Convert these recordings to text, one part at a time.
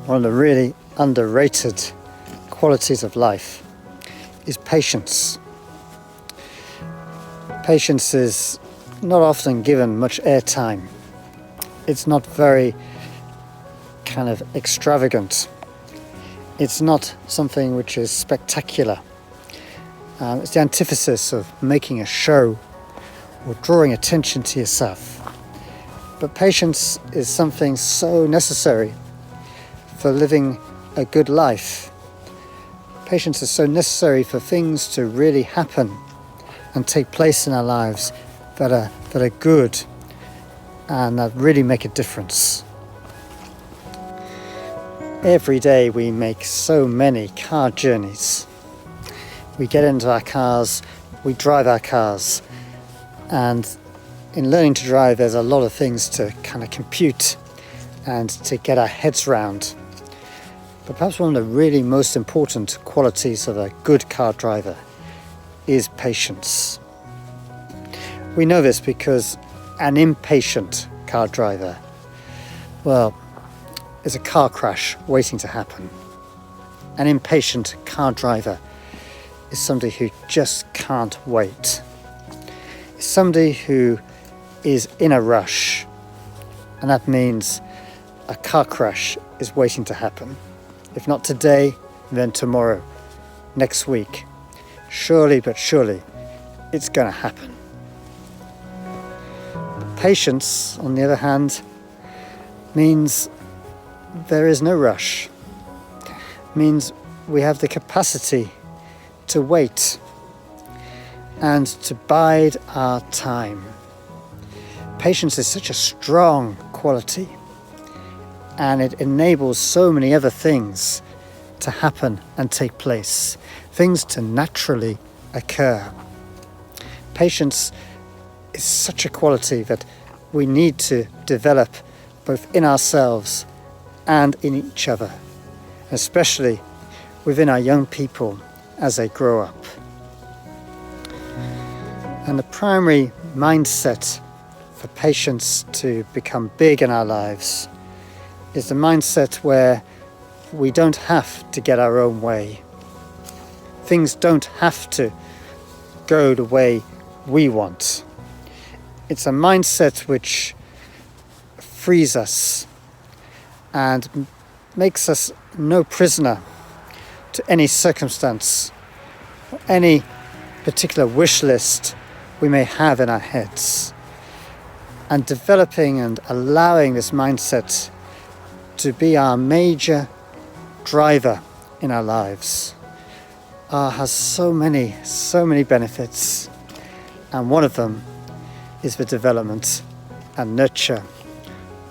one of the really underrated qualities of life is patience. Patience is not often given much airtime. It's not very kind of extravagant. It's not something which is spectacular. It's the antithesis of making a show or drawing attention to yourself. But patience is something so necessary for living a good life. Patience is so necessary for things to really happen and take place in our lives that are good and that really make a difference. Every day we make so many car journeys. We get into our cars, we drive our cars, and in learning to drive there's a lot of things to kind of compute and to get our heads round. But perhaps one of the really most important qualities of a good car driver is patience. We know this because an impatient car driver, well, is a car crash waiting to happen. An impatient car driver is somebody who just can't wait. It's somebody who is in a rush, and that means a car crash is waiting to happen. If not today, then tomorrow, next week. Surely, but surely, it's going to happen. Patience, on the other hand, means there is no rush. Means we have the capacity to wait and to bide our time. Patience is such a strong quality, and it enables so many other things to happen and take place, things to naturally occur. Patience is such a quality that we need to develop both in ourselves and in each other, especially within our young people as they grow up. And the primary mindset for patience to become big in our lives is the mindset where we don't have to get our own way. Things don't have to go the way we want. It's a mindset which frees us and makes us no prisoner to any circumstance or any particular wish list we may have in our heads. And developing and allowing this mindset to be our major driver in our lives has so many benefits, and one of them is the development and nurture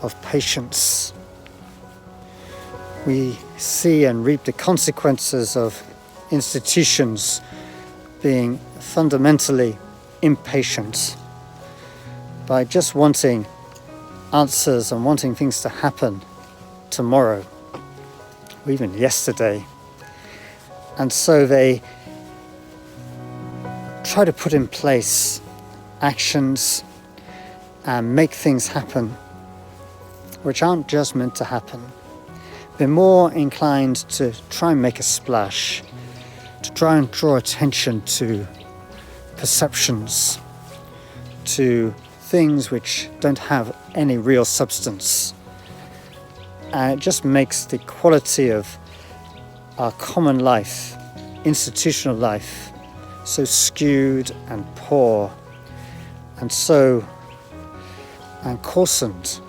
of patience. We see and reap the consequences of institutions being fundamentally impatient by just wanting answers and wanting things to happen tomorrow or even yesterday. And so they try to put in place actions and make things happen which aren't just meant to happen. They're more inclined to try and make a splash, to try and draw attention to perceptions, to things which don't have any real substance. And it just makes the quality of our common life, institutional life, so skewed and poor and coarsened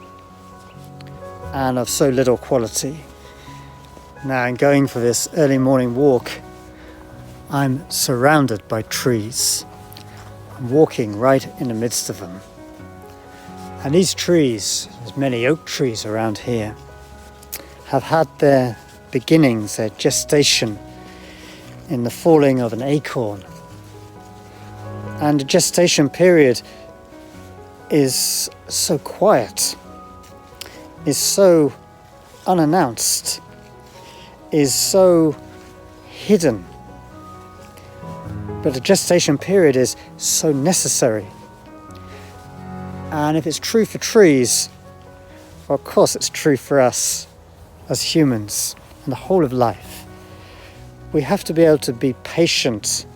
and of so little quality. Now, in going for this early morning walk, I'm surrounded by trees. I'm walking right in the midst of them. And these trees, there's many oak trees around here, have had their beginnings, their gestation in the falling of an acorn. And the gestation period is so quiet, is so unannounced, is so hidden. But the gestation period is so necessary. And if it's true for trees, well, of course it's true for us as humans and the whole of life. We have to be able to be patient,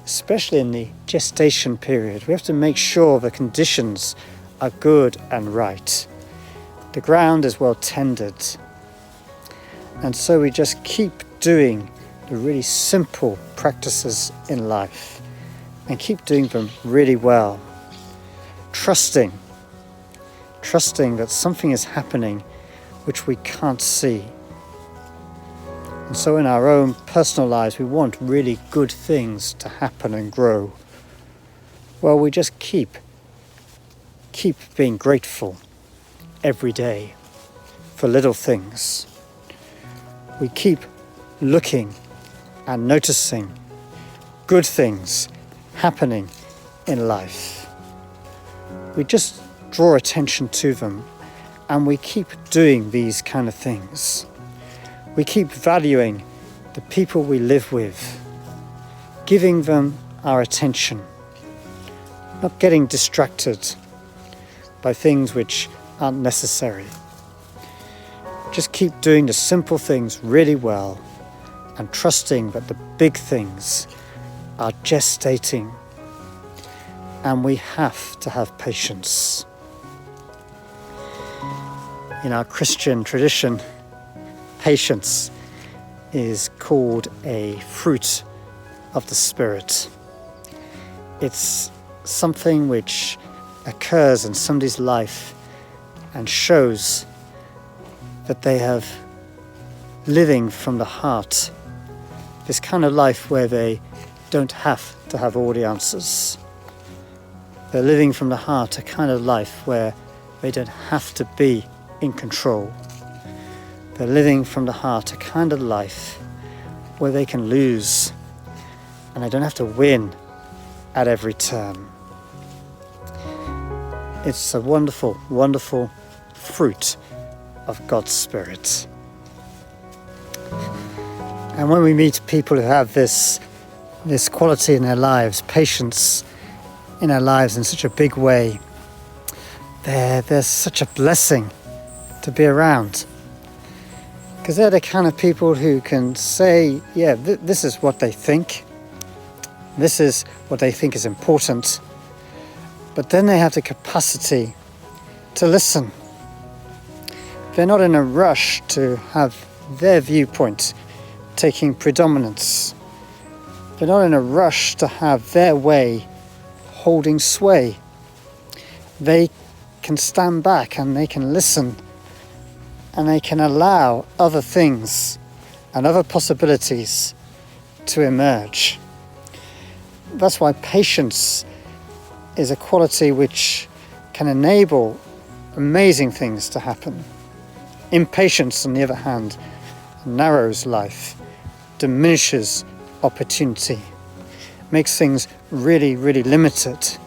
especially in the gestation period. We have to make sure the conditions are good and right. The ground is well tended. And so we just keep doing the really simple practices in life and keep doing them really well. Trusting that something is happening which we can't see. And so in our own personal lives, we want really good things to happen and grow. Well, we just keep being grateful every day for little things. We keep looking and noticing good things happening in life. We just draw attention to them, and we keep doing these kind of things. We keep valuing the people we live with, giving them our attention, not getting distracted by things which aren't necessary. Just keep doing the simple things really well and trusting that the big things are gestating, and we have to have patience. In our Christian tradition, patience is called a fruit of the Spirit. It's something which occurs in somebody's life and shows that they have living from the heart, this kind of life where they don't have to have all the answers. They're living from the heart a kind of life where they don't have to be in control. They're living from the heart a kind of life where they can lose and they don't have to win at every turn. It's a wonderful, wonderful fruit of God's Spirit. And when we meet people who have this quality in their lives, patience in their lives in such a big way, they're such a blessing to be around. Because they're the kind of people who can say, yeah, this is what they think. This is what they think is important. But then they have the capacity to listen. They're not in a rush to have their viewpoint taking predominance. They're not in a rush to have their way holding sway. They can stand back and they can listen, and they can allow other things and other possibilities to emerge. That's why patience is a quality which can enable amazing things to happen. Impatience, on the other hand, narrows life, diminishes opportunity, makes things really, really limited,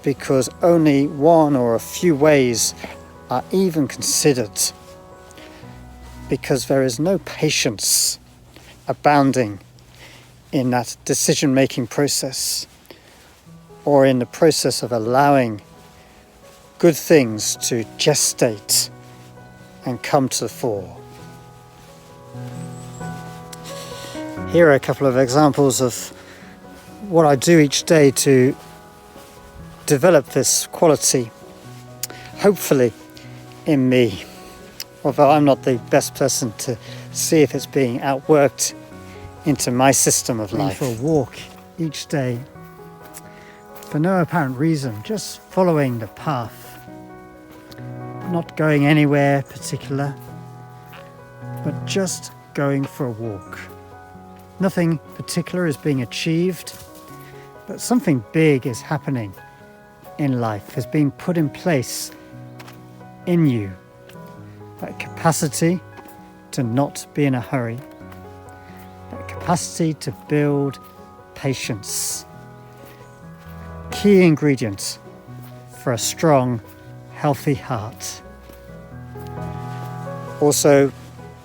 because only one or a few ways are even considered, because there is no patience abounding in that decision-making process or in the process of allowing good things to gestate and come to the fore. Here are a couple of examples of what I do each day to develop this quality, hopefully in me, although I'm not the best person to see if it's being outworked into my system of life. For a walk each day for no apparent reason, just following the path, not going anywhere particular, but just going for a walk. Nothing particular is being achieved, but something big is happening in life, is being put in place in you. That capacity to not be in a hurry, that capacity to build patience. Key ingredient for a strong, healthy heart. Also,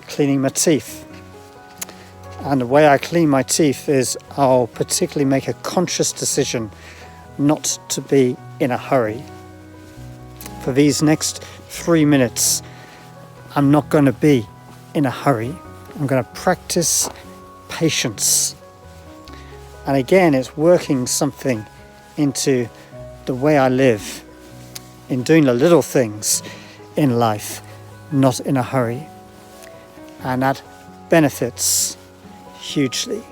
cleaning my teeth. And the way I clean my teeth is I'll particularly make a conscious decision not to be in a hurry. For these next 3 minutes, I'm not going to be in a hurry. I'm going to practice patience. And again, it's working something into the way I live, in doing the little things in life, not in a hurry. And that benefits hugely.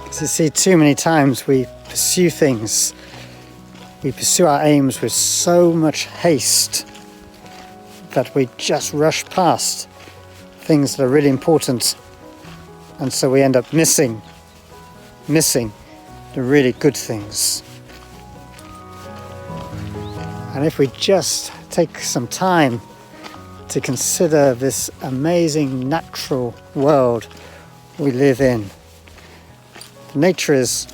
Because you see, too many times we pursue things, we pursue our aims with so much haste that we just rush past things that are really important, and so we end up missing the really good things. And if we just take some time to consider this amazing natural world we live in, nature is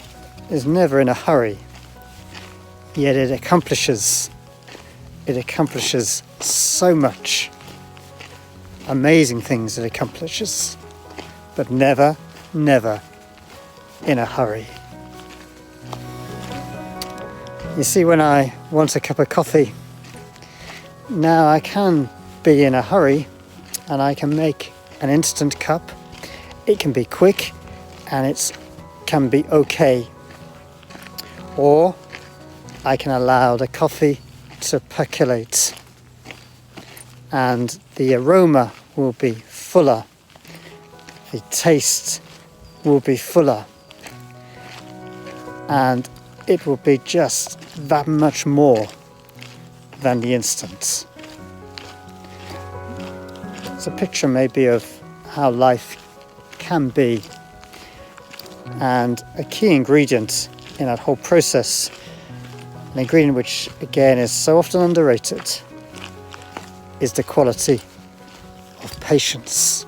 never in a hurry, yet it accomplishes so much. Amazing things it accomplishes, but never in a hurry. You see, when I want a cup of coffee, now I can be in a hurry and I can make an instant cup. It can be quick and it can be okay. Or I can allow the coffee to percolate and the aroma will be fuller, the taste will be fuller, and it will be just that much more than the instant. It's a picture maybe of how life can be, and a key ingredient in that whole process, an ingredient which again is so often underrated, is the quality of patience.